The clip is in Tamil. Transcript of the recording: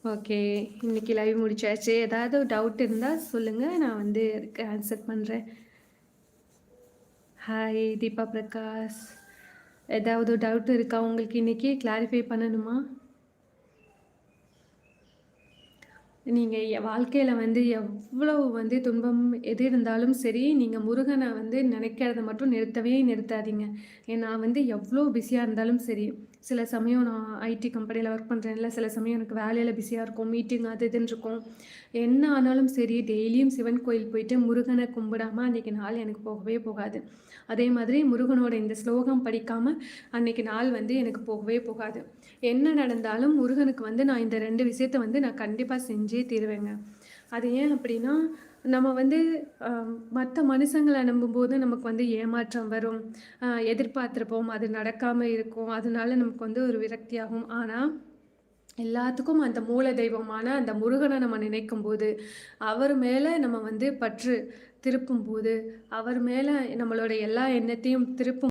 ஓகே. இன்னைக்கு லைவ் முடிச்சாச்சு. ஏதாவது டவுட் இருந்தா சொல்லுங்க. நான் வந்து அதுக்கு ஆன்சர் பண்றேன். ஹாய் தீபா பிரகாஷ். ஏதாவது டவுட் இருக்கா உங்களுக்கு இன்னைக்கு? கிளாரிஃபை பண்ணணுமா? நீங்கள் வாழ்க்கையில் வந்து எவ்வளவு வந்து துன்பம் எது இருந்தாலும் சரி, நீங்கள் முருகனை வந்து நினைக்கிறத மட்டும் நிறுத்தவே நிறுத்தாதீங்க. நான் வந்து எவ்வளோ பிஸியாக இருந்தாலும் சரி, சில சமயம் நான் ஐடி கம்பெனியில் ஒர்க் பண்ணுறேன்ல, சில சமயம் எனக்கு வேலையில் பிஸியாக இருக்கும், மீட்டிங் அது இதுன்னு இருக்கும். என்ன ஆனாலும் சரி, டெய்லியும் சிவன் கோயில் போயிட்டு முருகனை கும்பிடாம அன்றைக்கி நாள் எனக்கு போகவே போகாது. அதே மாதிரி முருகனோட இந்த ஸ்லோகம் படிக்காமல் அன்றைக்கி நாள் வந்து எனக்கு போகவே போகாது. என்ன நடந்தாலும் முருகனுக்கு வந்து நான் இந்த 2 விஷயத்த வந்து நான் கண்டிப்பாக செஞ்சே தீருவேங்க. அது ஏன் அப்படின்னா, நம்ம வந்து மற்ற மனுஷங்கள நம்பும்போது நமக்கு வந்து ஏமாற்றம் வரும். எதிர்பார்த்துருப்போம், அது நடக்காம இருக்கும். அதனால நமக்கு வந்து ஒரு விரக்தியாகும். ஆனா எல்லாத்துக்கும் அந்த மூல தெய்வமான அந்த முருகனை நம்ம நினைக்கும்போது, அவர் மேல நம்ம வந்து பற்று திருப்பும்போது, அவர் மேல நம்மளோட எல்லா எண்ணத்தையும் திருப்பும்